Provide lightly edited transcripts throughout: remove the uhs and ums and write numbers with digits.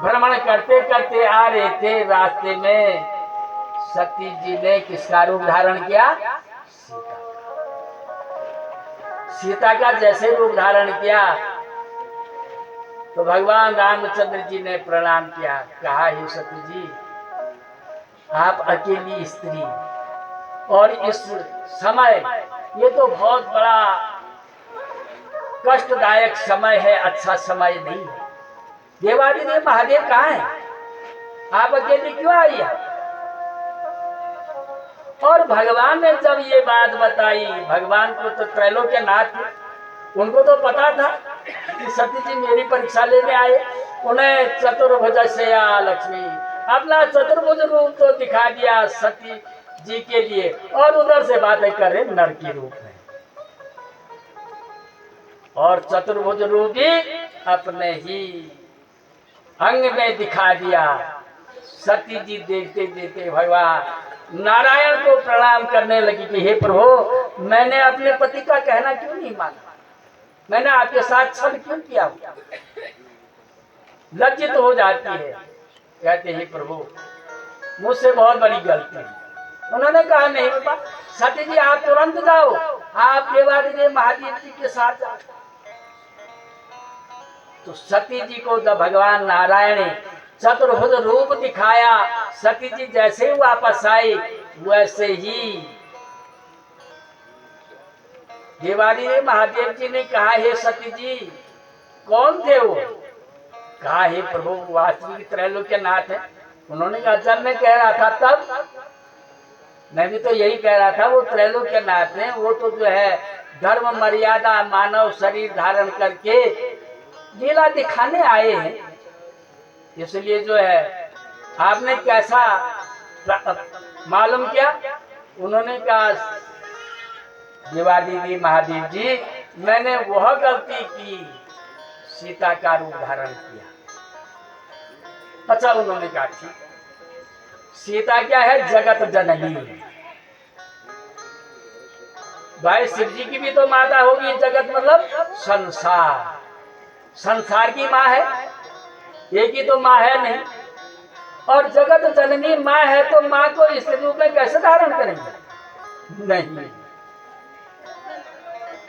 भ्रमण करते करते आ रहे थे, रास्ते में सती जी ने किसका रूप धारण किया? सीता का जैसे रूप धारण किया तो भगवान रामचंद्र जी ने प्रणाम किया, कहा हे सती जी, आप अकेली स्त्री और इस समय ये तो बहुत बड़ा कष्टदायक समय है, अच्छा समय नहीं है। देवादिदेव महादेव कहाँ है? आप अकेली क्यों आई? और भगवान ने जब ये बात बताई, भगवान को तो त्रैलोक्य नाथ थे, उनको तो पता था कि सती जी मेरी परीक्षा लेने आए। उन्हें चतुर्भुज शया लक्ष्मी अपना चतुर्भुज रूप तो दिखा दिया सती जी के लिए, और उधर से बातें करे नर की रूप में, और चतुर्भुज रूप भी अपने ही अंग में दिखा दिया। सती जी देखते देखते भगवान नारायण को प्रणाम करने लगी कि हे प्रभु, मैंने अपने पति का कहना क्यों नहीं माना? मैंने आपके साथ छल क्यों किया? लज्जित हो जाती है, कहते हे प्रभु, मुझसे बहुत बड़ी गलती है। उन्होंने कहा नहीं बाबा, सती जी आप तुरंत जाओ, आप देवादिदेव महादेव जी के साथ जाओ। तो सती जी को जब भगवान नारायण ने चतुर्भुज रूप दिखाया, सती जी जैसे ही वापस आई वैसे ही देवादिदेव महादेव जी ने कहा हे सती जी, कौन थे वो? कहा हे प्रभु, वास्तविक त्रैलोक्य नाथ है। उन्होंने कहा जब मैं कह रहा था तब मैं भी तो यही कह रहा था, वो त्रैलोक्य नाथ है, वो तो जो है धर्म मर्यादा मानव शरीर धारण करके लीला दिखाने आए हैं, इसलिए जो है आपने कैसा मालूम किया? उन्होंने कहा देवादिदेव महादेव जी, मैंने वह गलती की, सीता का रूप धारण किया। अच्छा, उन्होंने कहा ठीक, सीता क्या है? जगत जननी। भाई शिव जी की भी तो माता होगी, जगत मतलब संसार, संसार की माँ है, एक ही तो माँ है नहीं। और जगत जननी माँ है तो माँ को इस रूप में कैसे धारण करेंगे? नहीं,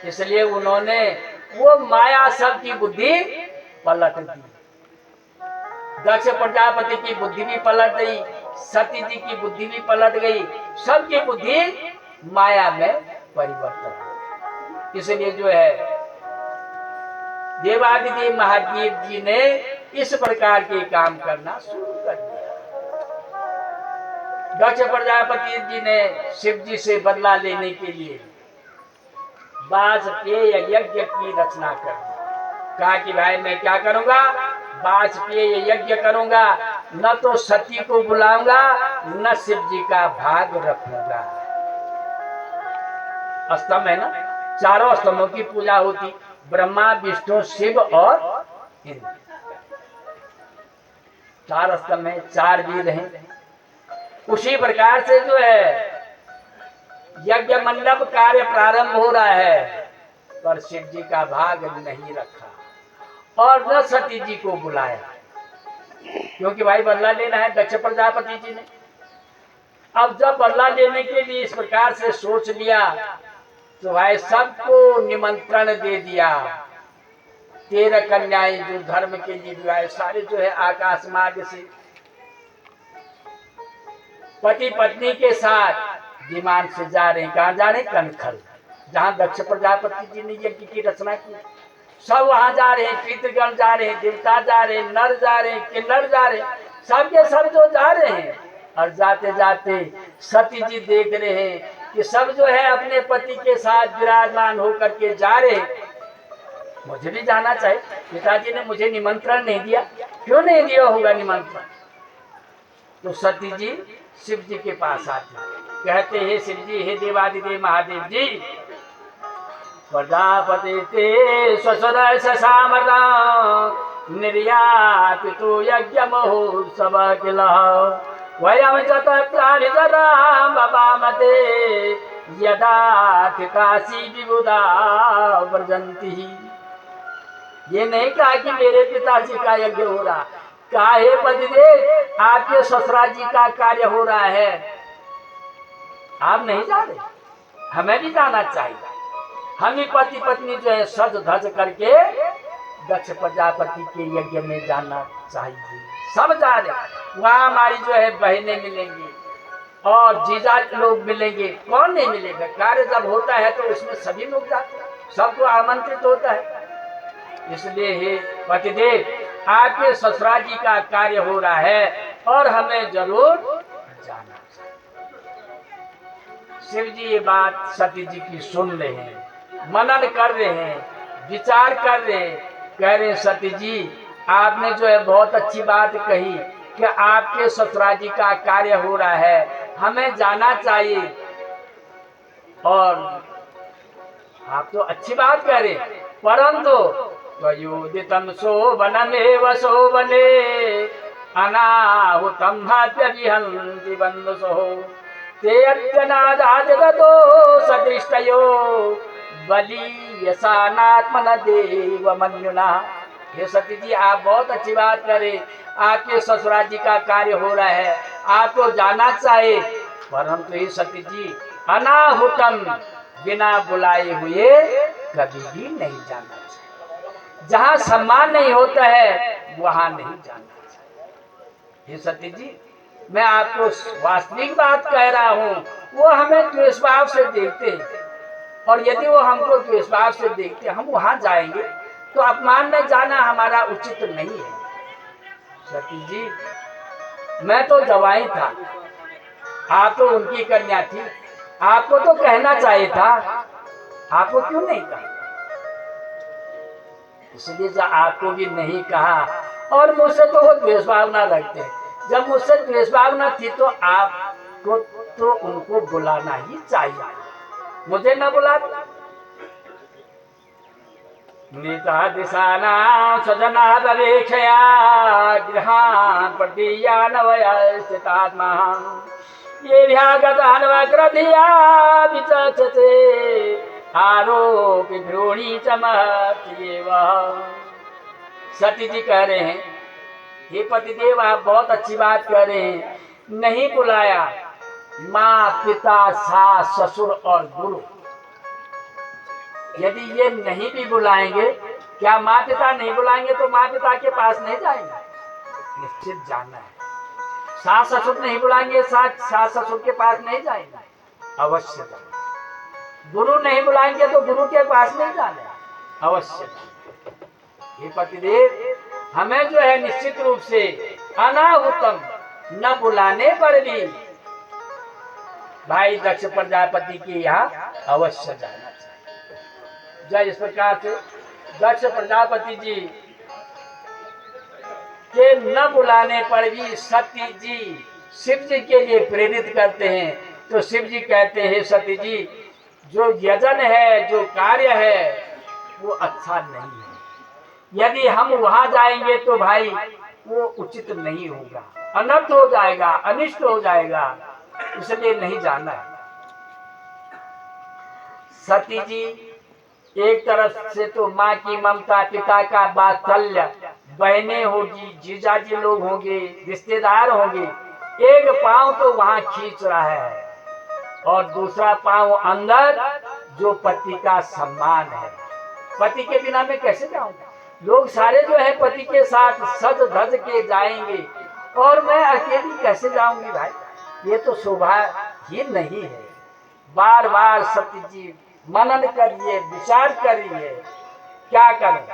इसलिए उन्होंने वो माया सब की बुद्धि पलट दी। दक्ष प्रजापति की बुद्धि भी पलट गई, सती जी की बुद्धि भी पलट गई, सबकी बुद्धि माया में परिवर्तन। इसलिए जो है देवादिदेव महादेव जी ने इस प्रकार के काम करना शुरू कर दिया। दक्ष प्रजापति जी ने शिव जी से बदला लेने के लिए वाजपेय यज्ञ की रचना कर दी। कहा कि भाई मैं क्या करूंगा? वाजपेय यज्ञ करूंगा, न तो सती को बुलाऊंगा न शिव जी का भाग रखूंगा। स्तंभ है ना, चारों स्तंभों की पूजा होती, ब्रह्मा विष्णु शिव और इंद्र। चार स्तंभ है, चार वीर हैं। उसी प्रकार से जो है यज्ञ मंडप कार्य प्रारंभ हो रहा है, पर शिव जी का भाग नहीं रखा और न सती जी को बुलाया, क्योंकि भाई बदला लेना है दक्ष प्रजापति जी ने। अब जब बदला लेने के लिए इस प्रकार से सोच लिया तो भाई सबको निमंत्रण दे दिया। 13 कन्याएं जो धर्म के लिए विवाह, सारे जो है आकाश मार्ग से पति पत्नी के साथ विमान से जा रहे हैं। कहाँ जा रहे हैं? कनखल, जहाँ दक्ष प्रजापति जी ने यज्ञ की रचना की। सब वहां जा रहे हैं, पितृगण जा रहे हैं, देवता जा रहे हैं, नर जा रहे हैं, किन्नर जा रहे हैं, सब के सब जो जा रहे हैं। और जाते जाते सती जी देख रहे हैं कि सब जो है अपने पति के साथ विराजमान होकर के जा रहे हैं, मुझे भी जाना चाहिए। पिताजी ने मुझे निमंत्रण नहीं दिया, क्यों नहीं दिया होगा निमंत्रण? तो सती जी शिव जी के पास आते, कहते हे शिव जी, हे देवादिदेव महादेव जी, प्रजापति ते ससुर ससामता निर्यात तो यज्ञ महोत्सव किल वयम चतत्राणि राम बाबामते यदा काशी विबुधा व्रजंती। ये नहीं कहा कि मेरे पिताजी का यज्ञ हो रहा, कहा हे पतिदेव आपके ससुराल जी का कार्य हो रहा है, आप नहीं जा रहे, हमें भी जाना चाहिए। हम ही पति पत्नी जो है सज धज करके दक्ष प्रजापति के यज्ञ में जाना चाहिए। सब जा रहे, वहाँ हमारी जो है बहनें मिलेंगी और जीजा लोग मिलेंगे, कौन नहीं मिलेगा। कार्य जब होता है तो उसमें सभी लोग जाते हैं, सबको आमंत्रित होता है। इसलिए हे पतिदेव आपके ससुराल जी का कार्य हो रहा है और हमें जरूर जाना चाहिए। शिव जी ये बात सती जी की सुन रहे हैं, मनन कर रहे हैं, विचार कर रहे हैं, कह रहे हैं सती जी आपने जो है बहुत अच्छी बात कही कि आपके ससुराल जी का कार्य हो रहा है, हमें जाना चाहिए। और आप तो अच्छी बात कह रहे, परंतु वयोदितम शोभनमेव शोभने अनाहुतम हत्य विहन्ति बन्धुसो ते अत्यनादा जगतो सदृष्टयो बलीयसानात्मन देव मन्युना। हे सती जी आप बहुत अच्छी बात करें, आपके ससुराल जी का कार्य हो रहा है, आपको जाना चाहिए, परंतु हे सती जी अनाहुतम बिना बुलाए हुए कभी भी नहीं जाना चाहिए। जहाँ सम्मान नहीं होता है वहाँ नहीं जाना चाहिए। हे सती जी मैं आपको वास्तविक बात कह रहा हूँ, वो हमें द्वेष भाव से देखते हैं और यदि वो हमको द्वेष भाव से देखते हम वहाँ जाएंगे तो अपमान में जाना हमारा उचित नहीं है। सती जी मैं तो जवाई था, आप तो उनकी कन्या थी, आपको तो कहना चाहिए था, आपको क्यों नहीं कहा। इसलिए जब आपको भी नहीं कहा और मुझसे तो वो द्वेष भावना रखते हैं, जब मुझसे द्वेष भावना थी तो आपको तो उनको बुलाना ही चाहिए, मुझे न बुला। नीता दिशाना सजना दरेक्षया गृहान प्रदीयानवया स्थितात्मा ये भ्यागतान वक्रधिया विचक्षते आरोपी भ्रूणी चमत्ये वह। सती जी कह रहे हैं हे पतिदेव आप बहुत अच्छी बात कह रहे हैं, नहीं बुलाया माँ पिता सास ससुर और गुरु, यदि ये नहीं भी बुलाएंगे, क्या माँ पिता नहीं बुलाएंगे तो माँ पिता के पास नहीं जाएंगे, निश्चित जाना है। सास ससुर नहीं बुलाएंगे, सास ससुर के पास नहीं जाएंगे, अवश्य जाना। गुरु नहीं बुलाएंगे तो गुरु के पास नहीं जाना, अवश्य जाना। ये पतिदेव हमें जो है निश्चित रूप से अनाहुतम न बुलाने पर भी भाई दक्ष प्रजापति के यहाँ अवश्य जाना चाहिए। जय इस प्रकार से दक्ष प्रजापति जी के न बुलाने पर भी सती जी शिव जी के लिए प्रेरित करते हैं। तो शिव जी कहते हैं सती जी जो यजन है, जो कार्य है वो अच्छा नहीं है, यदि हम वहां जाएंगे तो भाई वो उचित नहीं होगा, अनर्थ हो जाएगा, अनिष्ट हो जाएगा, इसलिए नहीं जाना है। सती जी एक तरफ से तो माँ की ममता, पिता का वात्सल्य, बहनें होगी, जीजाजी लोग होंगे, रिश्तेदार होंगे, एक पांव तो वहां खींच रहा है और दूसरा पांव अंदर जो पति का सम्मान है। पति के बिना मैं कैसे जाऊंगा, लोग सारे जो है पति के साथ सज धज के जाएंगे और मैं अकेली कैसे जाऊंगी भाई, ये तो शोभा ही नहीं है। बार बार सती जी मनन करिए, विचार करिए, क्या करें।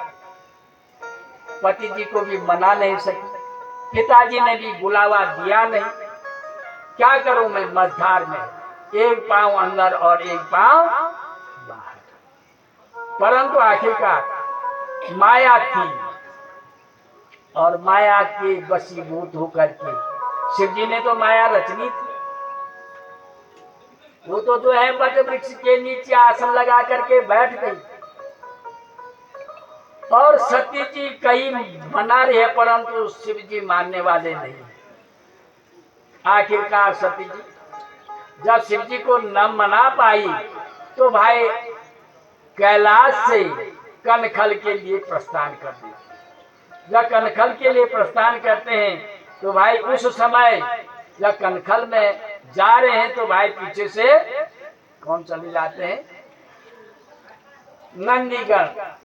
पति जी को भी मना नहीं सकी, पिताजी ने भी बुलावा दिया नहीं, क्या करूं मैं मझधार में, एक पांव अंदर और एक पांव बाहर। परंतु आखिरकार माया थी और माया के वशीभूत होकर के शिव जी ने तो माया रचनी थी, वो तो जो है वट वृक्ष के नीचे आसन लगा करके बैठ गई और सती जी कहीं मना रहे परंतु शिव जी मानने वाले नहीं। आखिरकार सती जी जब शिव जी को न मना पाई तो भाई कैलाश से कनखल के लिए प्रस्थान कर दी। जब कनखल के लिए प्रस्थान करते हैं तो भाई उस समय जब कनखल में जा रहे हैं तो भाई पीछे से कौन चले जाते हैं, नंदीगण।